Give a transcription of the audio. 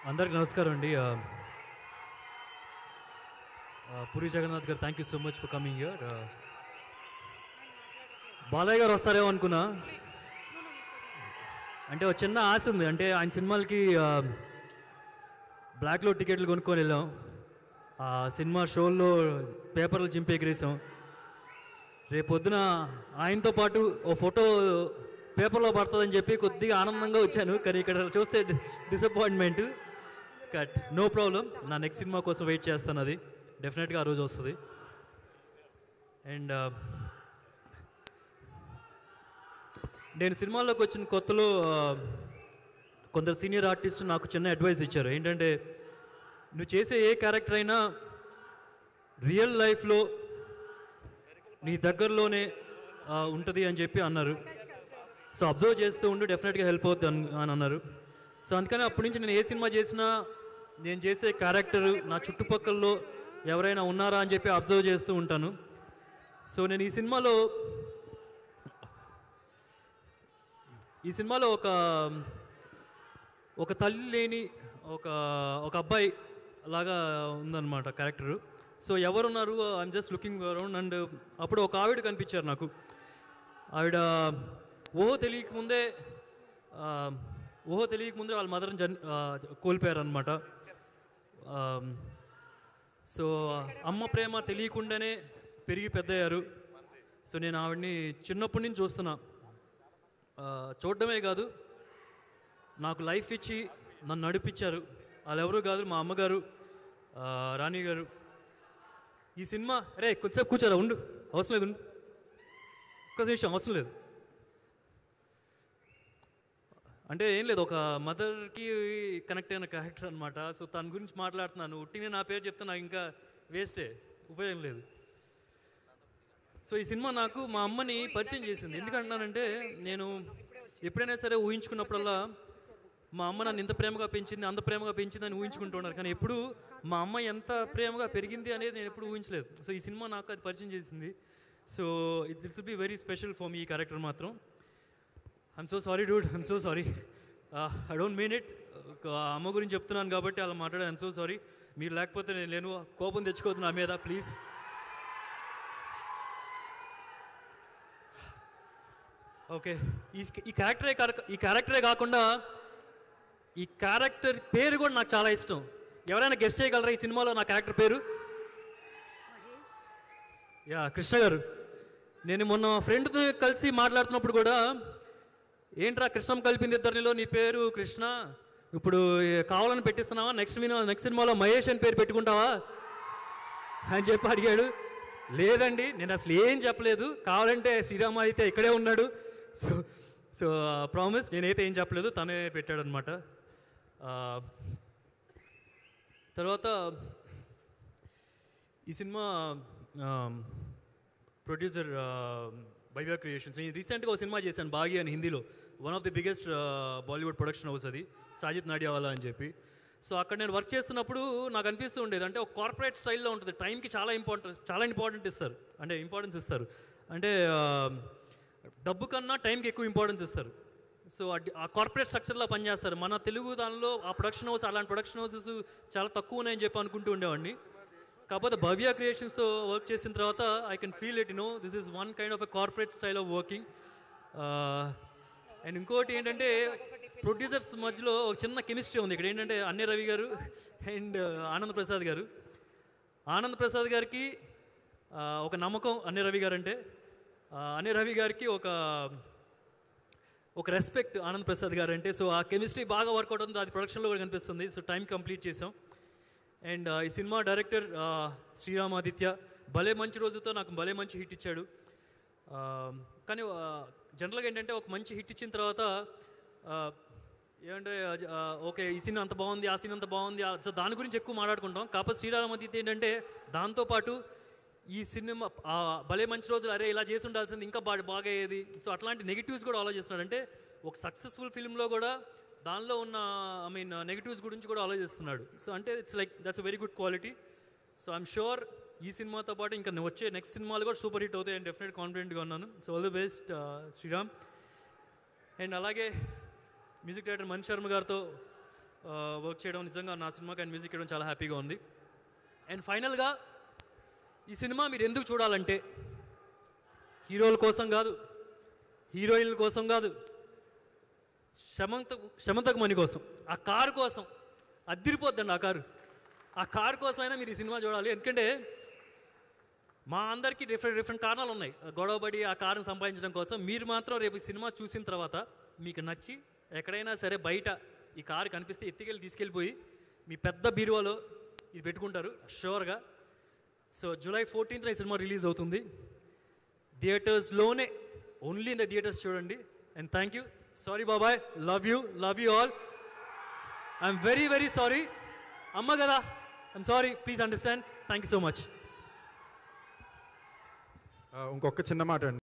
అందరికి నమస్కారం అండి. పూరి జగన్నాథ్ గారు, thank you so much for coming here. Balayya గారు వస్తారేమో అనుకున్నా. అంటే ఒక చిన్న ఆశ ఉంది. అంటే ఆయన సినిమాలకి బ్లాక్లో టికెట్లు కొనుక్కొని వెళ్ళాం. ఆ సినిమా షోల్లో పేపర్లు చింపి ఎగిరేసాం. రేపొద్దున ఆయనతో పాటు ఓ ఫోటో పేపర్లో పడుతుందని చెప్పి కొద్దిగా ఆనందంగా వచ్చాను. కానీ ఇక్కడ చూస్తే డిసప్పాయింట్మెంట్. Cut, no problem. నా నెక్స్ట్ సినిమా కోసం వెయిట్ చేస్తాను. అది డెఫినెట్గా ఆ రోజు వస్తుంది. అండ్ నేను సినిమాల్లోకి వచ్చిన కొత్తలో కొందరు సీనియర్ ఆర్టిస్ట్ నాకు చిన్న అడ్వైస్ ఇచ్చారు. ఏంటంటే, నువ్వు చేసే ఏ క్యారెక్టర్ అయినా రియల్ లైఫ్లో నీ దగ్గరలోనే ఉంటుంది అని చెప్పి అన్నారు. సో అబ్జర్వ్ చేస్తూ ఉండు, డెఫినెట్గా హెల్ప్ అవుతుంది అని అన్నారు. సో అందుకని అప్పటి నుంచి నేను ఏ సినిమా చేసినా నేను చేసే క్యారెక్టర్ నా చుట్టుపక్కల్లో ఎవరైనా ఉన్నారా అని చెప్పి అబ్జర్వ్ చేస్తూ ఉంటాను. సో నేను ఈ సినిమాలో ఒక తల్లి లేని ఒక అబ్బాయి లాగా ఉందన్నమాట క్యారెక్టరు. సో ఎవరున్నారు, I'm just looking around. And అప్పుడు ఒక ఆవిడ కనిపించారు నాకు. ఆవిడ ఊహో తెలియకముందే వాళ్ళ మదర్ని కోల్పోయారనమాట. సో అమ్మ ప్రేమ తెలియకుండానే పెరిగి పెద్దయ్యారు. సో నేను ఆవిడని చిన్నప్పటి నుంచి చూస్తున్నా. చూడడమే కాదు, నాకు లైఫ్ ఇచ్చి నన్ను నడిపించారు. వాళ్ళు ఎవరు కాదు, మా అమ్మగారు, రాణి గారు. ఈ సినిమా కొద్దిసేపు కూర్చోరా, ఉండు, అవసరం లేదు, ఉండు ఒక్క నిమిషం, అవసరం లేదు. అంటే ఏం లేదు, ఒక మదర్కి కనెక్ట్ అయిన క్యారెక్టర్ అనమాట. సో తన గురించి మాట్లాడుతున్నాను. ఉట్టినే నా పేరు చెప్తే నాకు ఇంకా వేస్టే, ఉపయోగం లేదు. సో ఈ సినిమా నాకు మా అమ్మని పరిచయం చేసింది. ఎందుకంటున్నానంటే, నేను ఎప్పుడైనా సరే ఊహించుకున్నప్పుడల్లా మా అమ్మ నన్ను ఇంత ప్రేమగా పెంచింది, అంత ప్రేమగా పెంచింది అని ఊహించుకుంటున్నారు. కానీ ఎప్పుడు మా అమ్మ ఎంత ప్రేమగా పెరిగింది అనేది నేను ఎప్పుడు ఊహించలేదు. సో ఈ సినిమా నాకు అది పరిచయం చేసింది. So this will be very special for me. ఈ క్యారెక్టర్ మాత్రం I'm so sorry Dude, I'm so sorry. I don't mean it. అమ్మ గురించి చెప్తున్నాను కాబట్టి అలా మాట్లాడాను. I'm so sorry. మీరు లేకపోతే నేను లేను. కోపం తెచ్చుకోవద్దు నా మీద, ప్లీజ్. ఓకే, ఈ క్యారెక్టరే కాకుండా ఈ క్యారెక్టర్ పేరు కూడా నాకు చాలా ఇష్టం. ఎవరైనా గెస్ట్ చేయగలరా ఈ సినిమాలో నా క్యారెక్టర్ పేరు? యా, కృష్ణ గారు. నేను మొన్న ఫ్రెండ్తో కలిసి మాట్లాడుతున్నప్పుడు కూడా, ఏంట్రా కృష్ణం కలిపింది ఇద్దరిలో, నీ పేరు కృష్ణ, ఇప్పుడు కావాలని పెట్టిస్తున్నావా, నెక్స్ట్ సినిమాలో మహేష్ అని పేరు పెట్టుకుంటావా అని చెప్పి అడిగాడు. లేదండి, నేను అసలు ఏం చెప్పలేదు, కావాలంటే శ్రీరామాదిత్య ఇక్కడే ఉన్నాడు, సో ప్రామిస్, నేనైతే ఏం చెప్పలేదు, తనే పెట్టాడనమాట. తర్వాత ఈ సినిమా ప్రొడ్యూసర్ భవ్య క్రియేషన్స్. నేను రీసెంట్గా ఒక సినిమా చేశాను, బాగి అని, హిందీలో. One of the biggest Bollywood production house అది, సాజిద్ నాడియావాలా అని చెప్పి. సో అక్కడ నేను వర్క్ చేస్తున్నప్పుడు నాకు అనిపిస్తూ ఉండేది, అంటే ఒక కార్పొరేట్ స్టైల్లో ఉంటుంది. టైంకి చాలా ఇంపార్టెన్స్ ఇస్తారు. అంటే డబ్బు కన్నా టైంకి ఎక్కువ ఇంపార్టెన్స్ ఇస్తారు. సో ఆ కార్పొరేట్ స్ట్రక్చర్లో పనిచేస్తారు. మన తెలుగు దానిలో ఆ ప్రొడక్షన్ హౌస్, అలాంటి ప్రొడక్షన్ హౌసెస్ చాలా తక్కువ ఉన్నాయని చెప్పి అనుకుంటూ ఉండేవాడిని. కాకపోతే భవ్య క్రియేషన్స్తో వర్క్ చేసిన తర్వాత I can feel it, this is one kind of a corporate style of working. And ఇంకోటి ఏంటంటే, ప్రొడ్యూసర్స్ మధ్యలో ఒక చిన్న కెమిస్ట్రీ ఉంది ఇక్కడ. ఏంటంటే, అన్నే రవి గారు అండ్ ఆనంద్ ప్రసాద్ గారు. ఆనంద్ ప్రసాద్ గారికి ఒక నమ్మకం అన్నే రవి గారు అంటే, అన్నే రవి గారికి ఒక రెస్పెక్ట్ ఆనంద్ ప్రసాద్ గారు అంటే. సో ఆ కెమిస్ట్రీ బాగా వర్కౌట్ అవుతుంది, అది ప్రొడక్షన్లో కూడా కనిపిస్తుంది. సో టైం కంప్లీట్ చేసాం. అండ్ ఈ సినిమా డైరెక్టర్ శ్రీరామాదిత్య భలే మంచి రోజుతో నాకు భలే మంచి హిట్ ఇచ్చాడు. కానీ జనరల్గా ఏంటంటే, ఒక మంచి హిట్ ఇచ్చిన తర్వాత ఏమంటే, ఓకే ఈ సీన్ అంత బాగుంది, ఆ సీన్ అంత బాగుంది, సో దాని గురించి ఎక్కువ మాట్లాడుకుంటాం. కాకపోతే శ్రీరామాదిత్య ఏంటంటే, దాంతోపాటు ఈ సినిమా భలే మంచి రోజులు, అరే ఇలా చేసి ఉండాల్సింది, ఇంకా బాగా అయ్యేది. సో అట్లాంటి నెగిటివ్స్ కూడా ఆలోచిస్తున్నాడు. అంటే ఒక సక్సెస్ఫుల్ ఫిల్మ్లో కూడా దానిలో ఉన్న నెగిటివ్స్ గురించి కూడా ఆలోచిస్తున్నాడు. సో అంటే it's like that's a very good quality. So I'm sure ఈ సినిమాతో పాటు ఇంకా వచ్చే నెక్స్ట్ సినిమాలు కూడా సూపర్ హిట్ అవుతాయి. అండ్ డెఫినెట్ కాన్ఫిడెంట్గా ఉన్నాను. So all the best Sriram. And అలాగే మ్యూజిక్ డైరెక్టర్ మణి శర్మ గారితో వర్క్ చేయడం నిజంగా నా సినిమాకి అండ్ మ్యూజిక్ చేయడం చాలా హ్యాపీగా ఉంది. అండ్ ఫైనల్గా ఈ సినిమా మీరు ఎందుకు చూడాలంటే హీరోల కోసం కాదు, హీరోయిన్ల కోసం కాదు, శమంతకు మణి కోసం, ఆ కారు కోసం. అద్దిరిపోద్దండి ఆ కారు కోసమైనా మీరు ఈ సినిమా చూడాలి. ఎందుకంటే మా అందరికీ డిఫరెంట్ కారణాలు ఉన్నాయి గొడవపడి ఆ కారుని సంపాదించడం కోసం. మీరు మాత్రం రేపు ఈ సినిమా చూసిన తర్వాత మీకు నచ్చి ఎక్కడైనా సరే బయట ఈ కారు కనిపిస్తే తీసుకెళ్ళిపోయి మీ పెద్ద బీరువాలో ఇది పెట్టుకుంటారు షూర్గా. సో జూలై 14th ఈ సినిమా రిలీజ్ అవుతుంది థియేటర్స్లోనే, ఓన్లీ ఇన్ ద థియేటర్స్ చూడండి. And thank you. సారీ బాబాయ్, love you all. I'm very very sorry. అమ్మ కదా, I'm sorry, please understand. Thank you so much. ఇంకొక చిన్న మాట అండి.